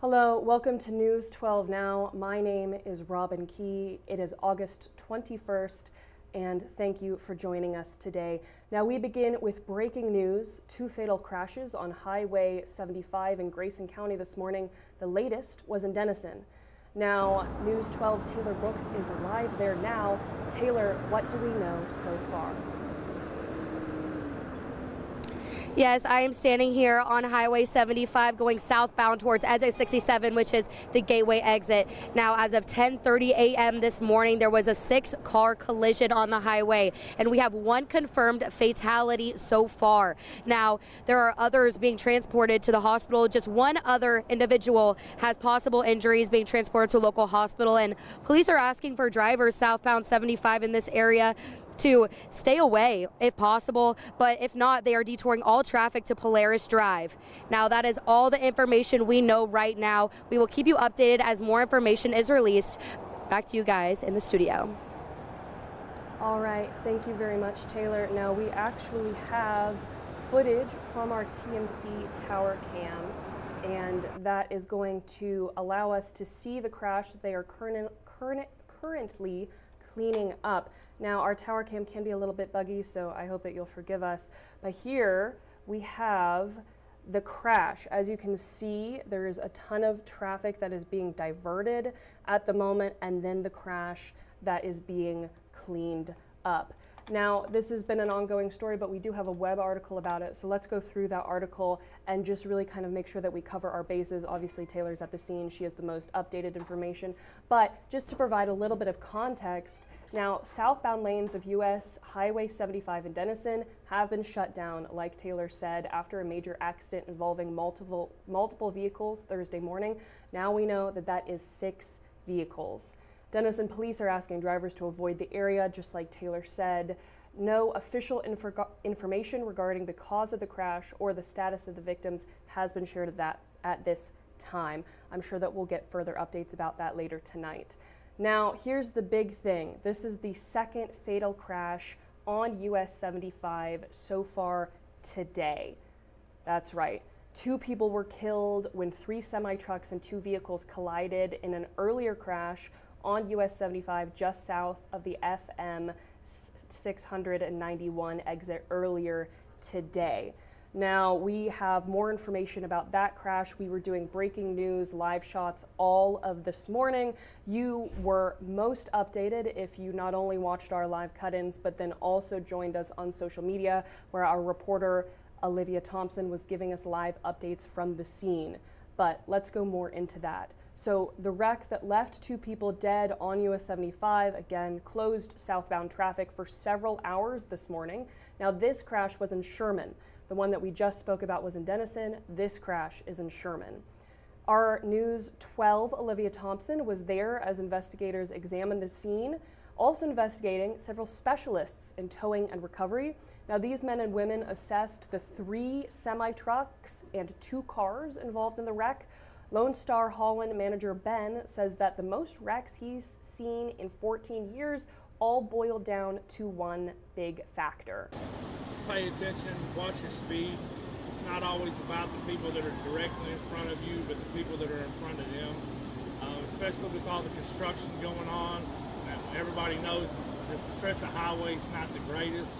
Hello, welcome to News 12 Now. My name is Robin Key. It is August 21st, and thank you for joining us today. Now we begin with breaking news. 2 fatal crashes on Highway 75 in Grayson County this morning. The latest was in Denison. Now, News 12's Taylor Brooks is live there now. Taylor, what do we know so far? Yes, I am standing here on Highway 75 going southbound towards exit 67, which is the gateway exit. Now, as of 10:30 a.m. this morning, there was a 6-car collision on the highway, and we have 1 confirmed fatality so far. Now, there are others being transported to the hospital. Just 1 other individual has possible injuries being transported to a local hospital, and police are asking for drivers southbound 75 in this area to stay away if possible, but if not, they are detouring all traffic to Polaris Drive. Now, that is all the information we know right now. We will keep you updated as more information is released. Back to you guys in the studio. All right, thank you very much, Taylor. Now, we actually have footage from our TMC tower cam, and that is going to allow us to see the crash that they are currently cleaning up. Now, our tower cam can be a little bit buggy, so I hope that you'll forgive us. But here we have the crash. As you can see, there is a ton of traffic that is being diverted at the moment, and then the crash that is being cleaned up. Now, this has been an ongoing story, but we do have a web article about it. So let's go through that article and just really kind of make sure that we cover our bases. Obviously, Taylor's at the scene. She has the most updated information. But just to provide a little bit of context, now, southbound lanes of US Highway 75 in Denison have been shut down, like Taylor said, after a major accident involving multiple vehicles Thursday morning. Now we know that that is 6 vehicles. Denison police are asking drivers to avoid the area, just like Taylor said. No official information regarding the cause of the crash or the status of the victims has been shared at this time. I'm sure that we'll get further updates about that later tonight. Now, here's the big thing. This is the 2nd fatal crash on US 75 so far today. That's right. 2 people were killed when 3 semi-trucks and 2 vehicles collided in an earlier crash on US 75 just south of the FM 691 exit earlier today. Now, we have more information about that crash. We were doing breaking news live shots all of this morning. You were most updated if you not only watched our live cut-ins, but then also joined us on social media, where our reporter Olivia Thompson was giving us live updates from the scene. But let's go more into that. So the wreck that left 2 people dead on US 75, again, closed southbound traffic for several hours this morning. Now, this crash was in Sherman. The one that we just spoke about was in Denison. This crash is in Sherman. Our News 12 Olivia Thompson was there as investigators examined the scene, also investigating several specialists in towing and recovery. Now, these men and women assessed the 3 semi-trucks and 2 cars involved in the wreck. Lone Star Holland manager Ben says that the most wrecks he's seen in 14 years all boil down to one big factor. Just pay attention, watch your speed. It's not always about the people that are directly in front of you, but the people that are in front of them, especially with all the construction going on. Everybody knows the stretch of highway is not the greatest,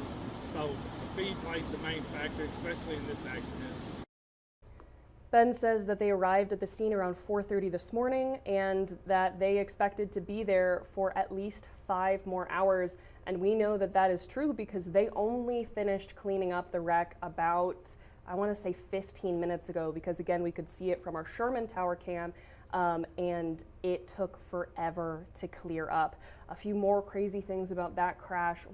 so speed plays the main factor, especially in this accident. Ben says that they arrived at the scene around 4:30 this morning and that they expected to be there for at least 5 more hours. And we know that that is true because they only finished cleaning up the wreck about, I want to say 15 minutes ago, because again, we could see it from our Sherman tower cam, and it took forever to clear up. A few more crazy things about that crash.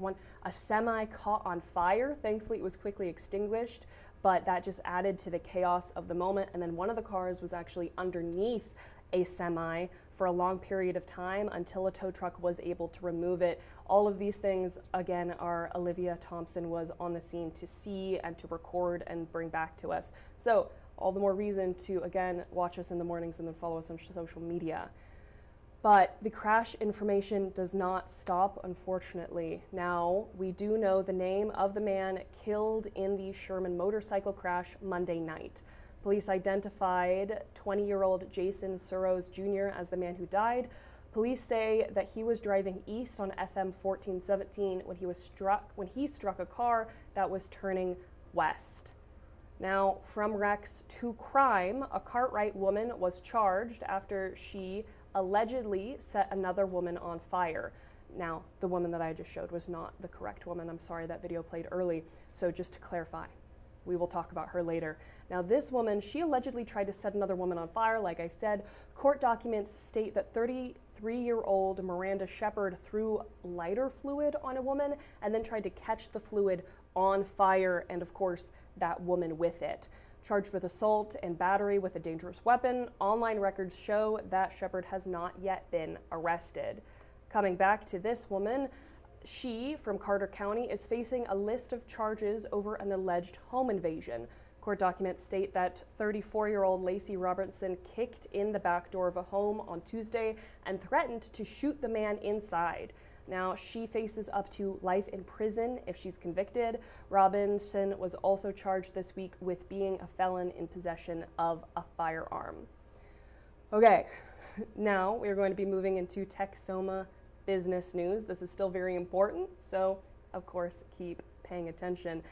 A semi caught on fire. Thankfully, it was quickly extinguished, but that just added to the chaos of the moment. And then one of the cars was actually underneath a semi for a long period of time until a tow truck was able to remove it. All of these things, again, our Olivia Thompson was on the scene to see and to record and bring back to us. So all the more reason to, again, watch us in the mornings and then follow us on social media. But the crash information does not stop, unfortunately. Now, we do know the name of the man killed in the Sherman motorcycle crash Monday night. Police identified 20-year-old Jason Surros Jr. as the man who died. Police say that he was driving east on FM 1417 when he struck a car that was turning west. Now, from wrecks to crime, a Cartwright woman was charged after she allegedly set another woman on fire. Now, the woman that I just showed was not the correct woman. I'm sorry, that video played early. So just to clarify, we will talk about her later. Now, this woman, she allegedly tried to set another woman on fire. Like I said, court documents state that 33-year-old Miranda Shepard threw lighter fluid on a woman and then tried to catch the fluid on fire, and of course, that woman with it. Charged with assault and battery with a dangerous weapon, online records show that Shepard has not yet been arrested. Coming back to this woman, she, from Carter County, is facing a list of charges over an alleged home invasion. Court documents state that 34-year-old Lacey Robertson kicked in the back door of a home on Tuesday and threatened to shoot the man inside. Now, she faces up to life in prison if she's convicted. Robinson was also charged this week with being a felon in possession of a firearm. Okay, now we're going to be moving into Texoma business news. This is still very important, so of course keep paying attention.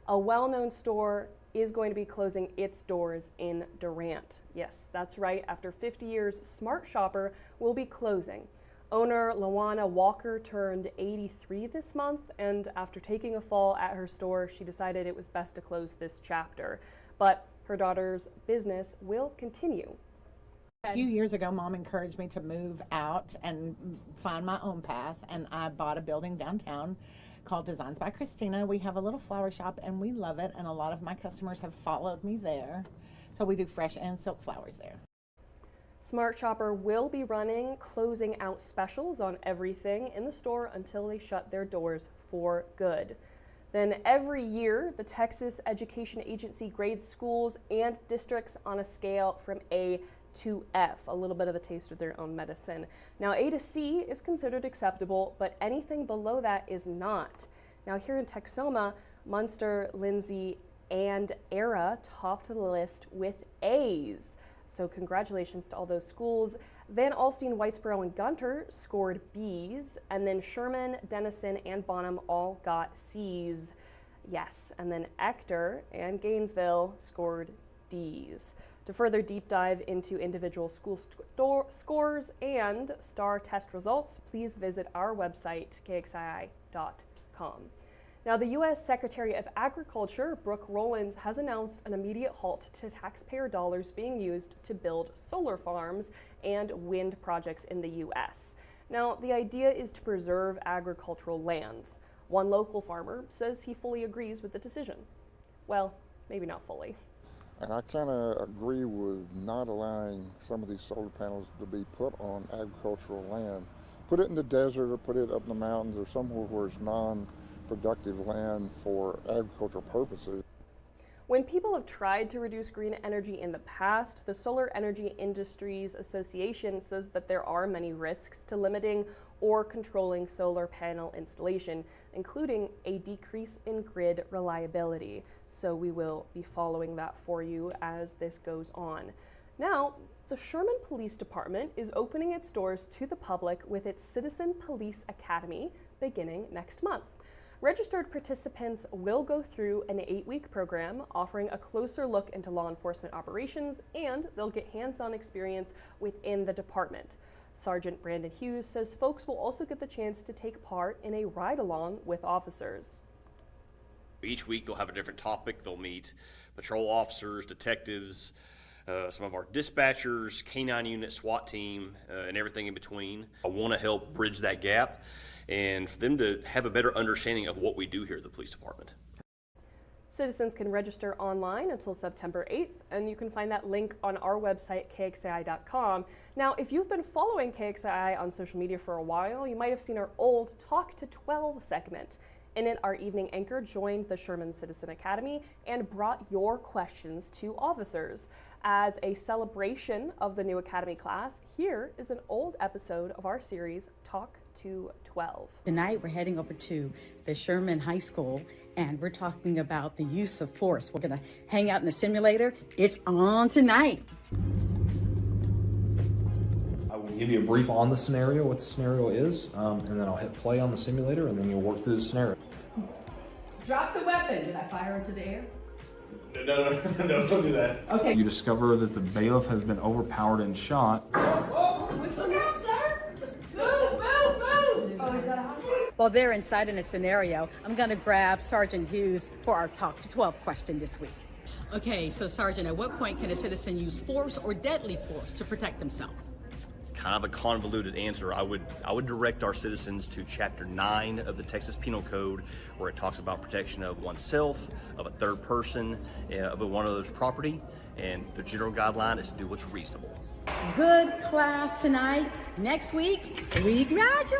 A well-known store is going to be closing its doors in Durant. Yes, that's right. After 50 years, Smart Shopper will be closing. Owner Lawana Walker turned 83 this month, and after taking a fall at her store, she decided it was best to close this chapter. But her daughter's business will continue. A few years ago, Mom encouraged me to move out and find my own path, and I bought a building downtown called Designs by Christina. We have a little flower shop, and we love it, and a lot of my customers have followed me there. So we do fresh and silk flowers there. Smart Shopper will be running closing out specials on everything in the store until they shut their doors for good. Then every year, the Texas Education Agency grades schools and districts on a scale from A to F, a little bit of a taste of their own medicine. Now, A to C is considered acceptable, but anything below that is not. Now, here in Texoma, Munster, Lindsay, and Era topped the list with A's. So congratulations to all those schools. Van Alstyne, Whitesboro, and Gunter scored B's, and then Sherman, Denison, and Bonham all got C's. Yes, and then Ector and Gainesville scored D's. To further deep dive into individual school scores and STAR test results, please visit our website, KXII.com. Now, the U.S. Secretary of Agriculture, Brooke Rollins, has announced an immediate halt to taxpayer dollars being used to build solar farms and wind projects in the U.S. Now, the idea is to preserve agricultural lands. One local farmer says he fully agrees with the decision. Well, maybe not fully. And I kind of agree with not allowing some of these solar panels to be put on agricultural land. Put it in the desert or put it up in the mountains or somewhere where it's non-productive land for agricultural purposes. When people have tried to reduce green energy in the past, the Solar Energy Industries Association says that there are many risks to limiting or controlling solar panel installation, including a decrease in grid reliability. So we will be following that for you as this goes on. Now, the Sherman Police Department is opening its doors to the public with its Citizen Police Academy beginning next month. Registered participants will go through an 8-week program offering a closer look into law enforcement operations, and they'll get hands-on experience within the department. Sergeant Brandon Hughes says folks will also get the chance to take part in a ride-along with officers. Each week they'll have a different topic. They'll meet patrol officers, detectives, some of our dispatchers, K-9 unit, SWAT team, and everything in between. I want to help bridge that gap and for them to have a better understanding of what we do here at the police department. Citizens can register online until September 8th, and you can find that link on our website, KXII.com. Now, if you've been following KXII on social media for a while, you might have seen our old Talk to 12 segment. In it, our evening anchor joined the Sherman Citizen Academy and brought your questions to officers. As a celebration of the new Academy class, here is an old episode of our series, Talk to 12. Tonight we're heading over to the Sherman High School and we're talking about the use of force. We're going to hang out in the simulator. It's on tonight. I will give you a brief on the scenario, what the scenario is, and then I'll hit play on the simulator and then you'll work through the scenario. Drop the weapon. Did I fire into the air? No, don't do that. Okay. You discover that the bailiff has been overpowered and shot. Look out, sir! Move! Oh, is that a hospital? While they're inside in a scenario, I'm going to grab Sergeant Hughes for our Talk to 12 question this week. Okay, so Sergeant, at what point can a citizen use force or deadly force to protect themselves? Kind of a convoluted answer. I would direct our citizens to Chapter 9 of the Texas Penal Code, where it talks about protection of oneself, of a third person, of one other's property, and the general guideline is to do what's reasonable. Good class tonight. Next week, we graduate.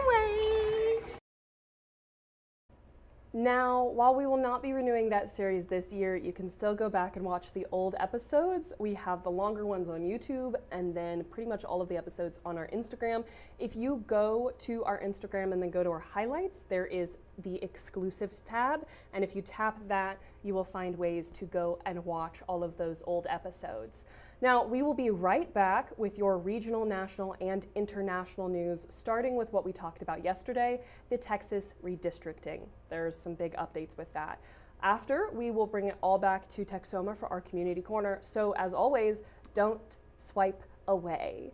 Now, while we will not be renewing that series this year, you can still go back and watch the old episodes. We have the longer ones on YouTube and then pretty much all of the episodes on our Instagram. If you go to our Instagram and then go to our highlights, there is the exclusives tab. And if you tap that, you will find ways to go and watch all of those old episodes. Now, we will be right back with your regional, national, and international news, starting with what we talked about yesterday, the Texas redistricting. There's some big updates with that. After, we will bring it all back to Texoma for our community corner. So as always, don't swipe away.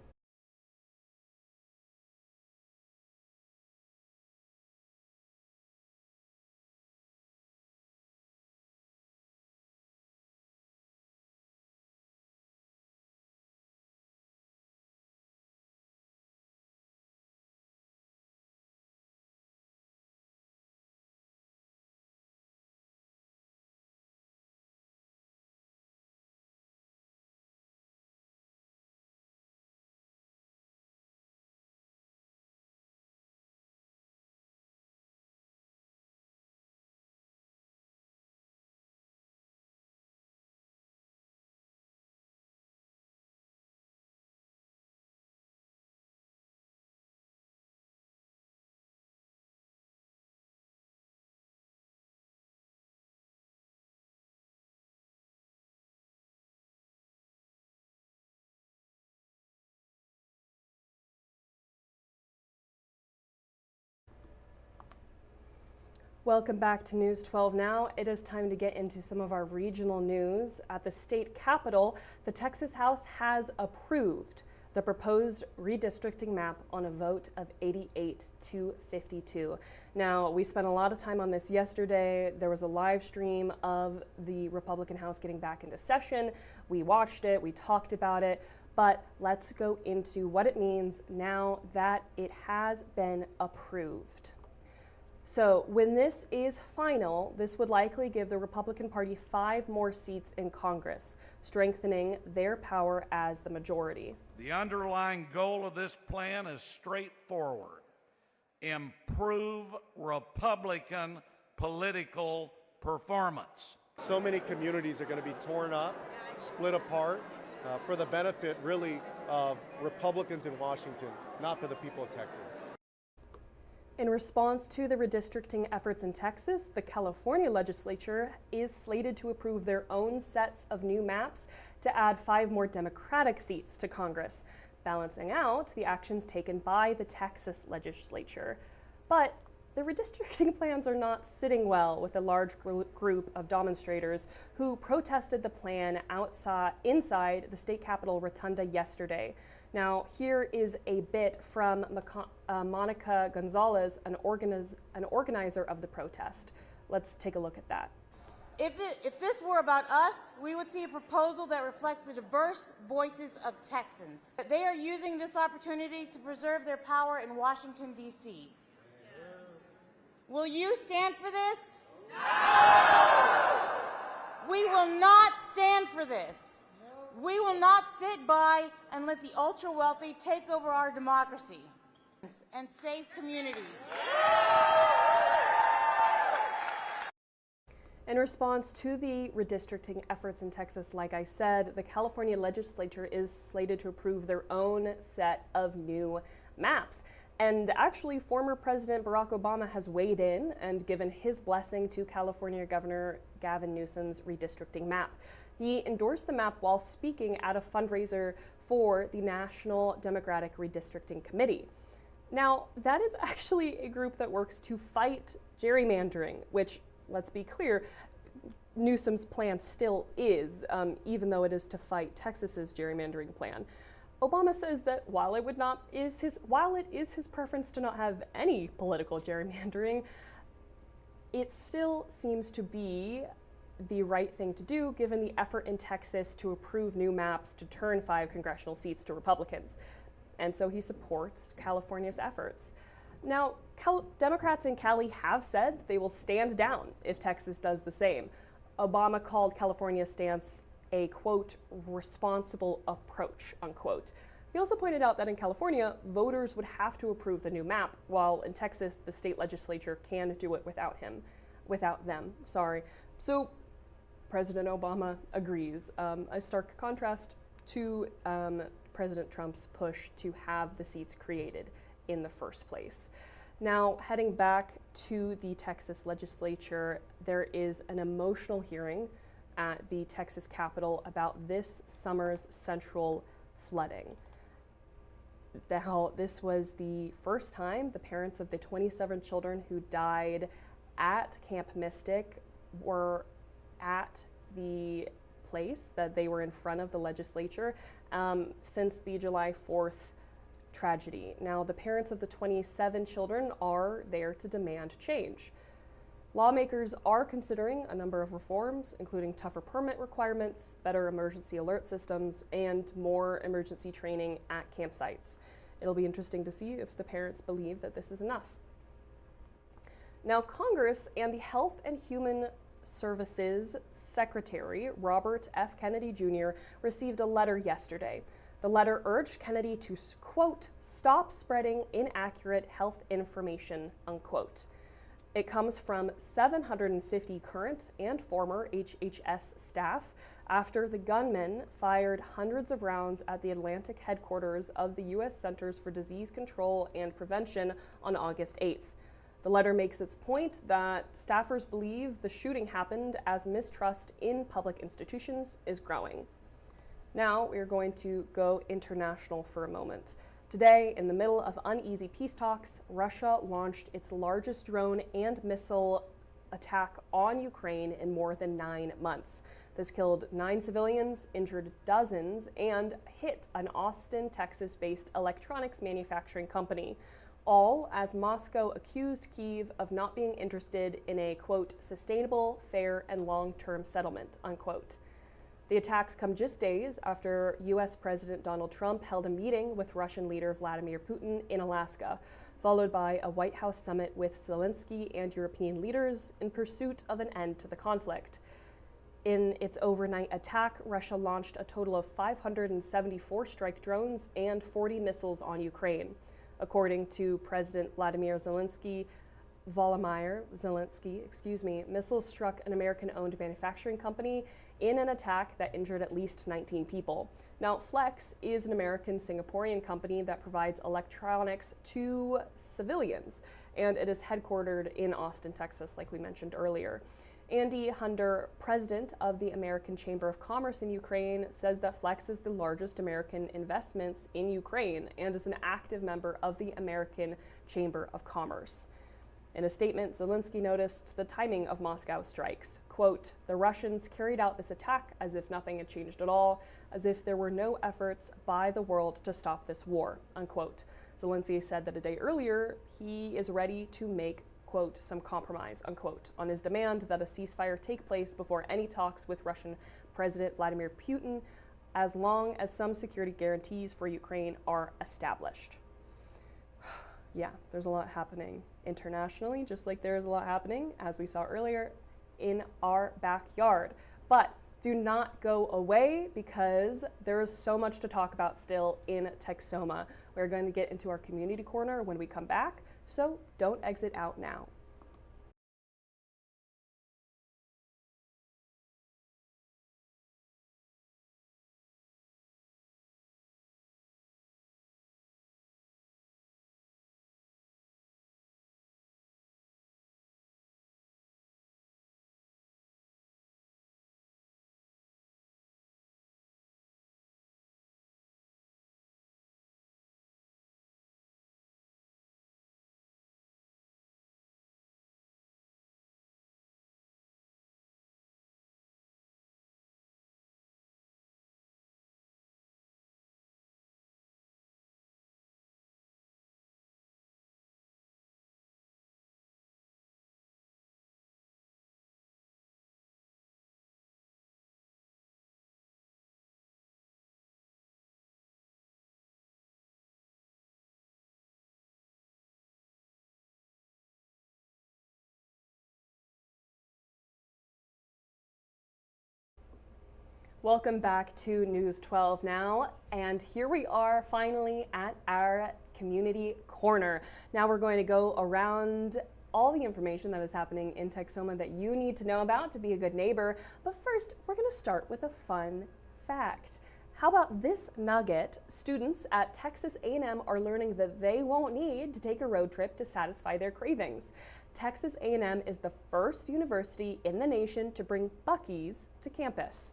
Welcome back to News 12 Now. It is time to get into some of our regional news. At the state capitol, the Texas House has approved the proposed redistricting map on a vote of 88 to 52. Now, we spent a lot of time on this yesterday. There was a live stream of the Republican House getting back into session. We watched it, we talked about it, but let's go into what it means now that it has been approved. So when this is final, this would likely give the Republican Party 5 more seats in Congress, strengthening their power as the majority. The underlying goal of this plan is straightforward: improve Republican political performance. So many communities are going to be torn up, split apart, for the benefit really of Republicans in Washington, not for the people of Texas. In response to the redistricting efforts in Texas, the California legislature is slated to approve their own sets of new maps to add 5 more Democratic seats to Congress, balancing out the actions taken by the Texas legislature. But the redistricting plans are not sitting well with a large group of demonstrators who protested the plan inside the state capitol rotunda yesterday. Now, here is a bit from Monica Gonzalez, an organizer of the protest. Let's take a look at that. If this were about us, we would see a proposal that reflects the diverse voices of Texans. They are using this opportunity to preserve their power in Washington, D.C. Will you stand for this? No! We will not stand for this. We will not sit by and let the ultra-wealthy take over our democracy and save communities. In response to the redistricting efforts in Texas, like I said, the California legislature is slated to approve their own set of new maps. And actually, former President Barack Obama has weighed in and given his blessing to California Governor Gavin Newsom's redistricting map. He endorsed the map while speaking at a fundraiser for the National Democratic Redistricting Committee. Now, that is actually a group that works to fight gerrymandering, which, let's be clear, Newsom's plan still is, even though it is to fight Texas's gerrymandering plan. Obama says that while it is his preference to not have any political gerrymandering, it still seems to be the right thing to do given the effort in Texas to approve new maps to turn 5 congressional seats to Republicans. And so he supports California's efforts. Now, Democrats in Cali have said they will stand down if Texas does the same. Obama called California's stance a, quote, responsible approach, unquote. He also pointed out that in California, voters would have to approve the new map, while in Texas, the state legislature can do it without them. So President Obama agrees. A stark contrast to President Trump's push to have the seats created in the first place. Now, heading back to the Texas legislature, there is an emotional hearing at the Texas Capitol about this summer's central flooding. Now, this was the first time the parents of the 27 children who died at Camp Mystic were at the place that they were in front of the legislature since the July 4th tragedy. Now, the parents of the 27 children are there to demand change. Lawmakers are considering a number of reforms, including tougher permit requirements, better emergency alert systems, and more emergency training at campsites. It'll be interesting to see if the parents believe that this is enough. Now, Congress and the Health and Human Services Secretary, Robert F. Kennedy Jr., received a letter yesterday. The letter urged Kennedy to, quote, stop spreading inaccurate health information, unquote. It comes from 750 current and former HHS staff after the gunman fired hundreds of rounds at the Atlantic headquarters of the U.S. Centers for Disease Control and Prevention on August 8th. The letter makes its point that staffers believe the shooting happened as mistrust in public institutions is growing. Now we are going to go international for a moment. Today, in the middle of uneasy peace talks, Russia launched its largest drone and missile attack on Ukraine in more than 9 months. This killed 9 civilians, injured dozens, and hit an Austin, Texas-based electronics manufacturing company, all as Moscow accused Kyiv of not being interested in a, quote, sustainable, fair, and long-term settlement, unquote. The attacks come just days after U.S. President Donald Trump held a meeting with Russian leader Vladimir Putin in Alaska, followed by a White House summit with Zelensky and European leaders in pursuit of an end to the conflict. In its overnight attack, Russia launched a total of 574 strike drones and 40 missiles on Ukraine. According to President Volodymyr Zelensky, missiles struck an American-owned manufacturing company in an attack that injured at least 19 people. Now, Flex is an American-Singaporean company that provides electronics to civilians, and it is headquartered in Austin, Texas, like we mentioned earlier. Andy Hunter, president of the American Chamber of Commerce in Ukraine, says that Flex is the largest American investments in Ukraine and is an active member of the American Chamber of Commerce. In a statement, Zelensky noticed the timing of Moscow's strikes. Quote, the Russians carried out this attack as if nothing had changed at all, as if there were no efforts by the world to stop this war, unquote. Zelensky said that a day earlier, he is ready to make, quote, some compromise, unquote, on his demand that a ceasefire take place before any talks with Russian President Vladimir Putin, as long as some security guarantees for Ukraine are established. Yeah, there's a lot happening internationally, just like there is a lot happening, as we saw earlier, in our backyard. But do not go away because there is so much to talk about still in Texoma. We're going to get into our community corner when we come back, so don't exit out now. Welcome back to News 12 now, and here we are finally at our community corner. Now we're going to go around all the information that is happening in Texoma that you need to know about to be a good neighbor. But first, we're going to start with a fun fact. How about this nugget? Students at Texas A&M are learning that they won't need to take a road trip to satisfy their cravings. Texas A&M is the first university in the nation to bring Buc-ee's to campus.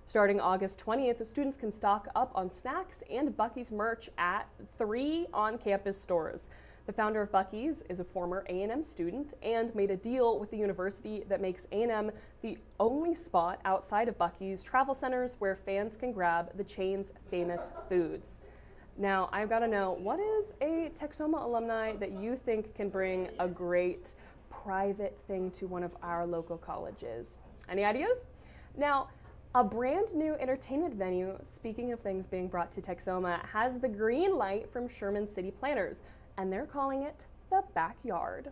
Starting August 20th, students can stock up on snacks and Buc-ee's merch at 3 on-campus stores. The founder of Buc-ee's is a former A&M student and made a deal with the university that makes A&M the only spot outside of Buc-ee's travel centers where fans can grab the chain's famous foods. Now, I've got to know, what is a Texoma alumni that you think can bring a great private thing to one of our local colleges? Any ideas? Now, a brand new entertainment venue, speaking of things being brought to Texoma, has the green light from Sherman City Planners, and they're calling it the Backyard.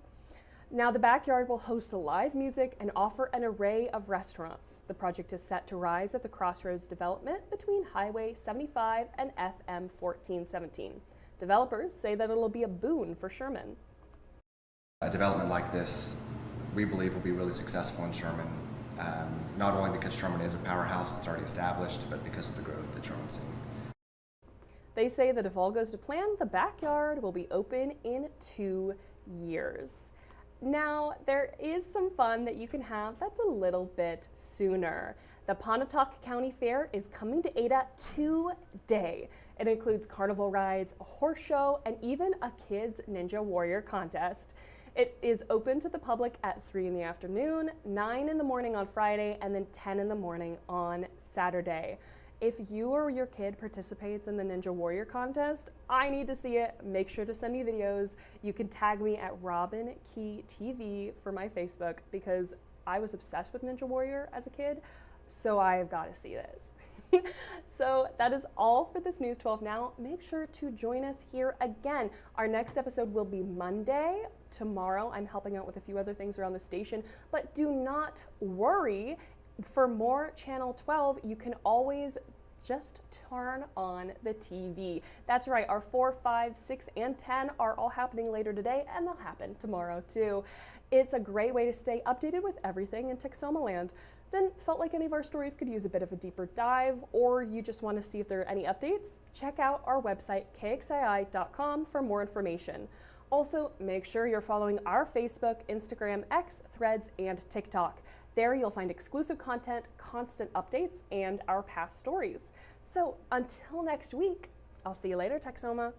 Now, the Backyard will host live music and offer an array of restaurants. The project is set to rise at the Crossroads development between Highway 75 and FM 1417. Developers say that it'll be a boon for Sherman. A development like this, we believe, will be really successful in Sherman. Not only because Sherman is a powerhouse that's already established, but because of the growth that Sherman's seeing. They say that if all goes to plan, the Backyard will be open in 2 years. Now, there is some fun that you can have that's a little bit sooner. The Pontotoc County Fair is coming to Ada today. It includes carnival rides, a horse show, and even a kids Ninja Warrior contest. It is open to the public at 3 in the afternoon, 9 in the morning on Friday, and then 10 in the morning on Saturday. If you or your kid participates in the Ninja Warrior contest, I need to see it. Make sure to send me videos. You can tag me at Robin Key TV for my Facebook because I was obsessed with Ninja Warrior as a kid, so I've got to see this. So that is all for this News 12 Now. Make sure to join us here again. Our next episode will be Monday. Tomorrow I'm helping out with a few other things around the station, but do not worry. For more Channel 12, you can always just turn on the TV. That's right, our 4, 5, 6, and 10 are all happening later today, and they'll happen tomorrow too. It's a great way to stay updated with everything in Texoma land. Then felt like any of our stories could use a bit of a deeper dive, or you just want to see if there are any updates, check out our website, KXII.com, for more information. Also, make sure you're following our Facebook, Instagram, X, Threads, and TikTok. There you'll find exclusive content, constant updates, and our past stories. So until next week, I'll see you later, Texoma.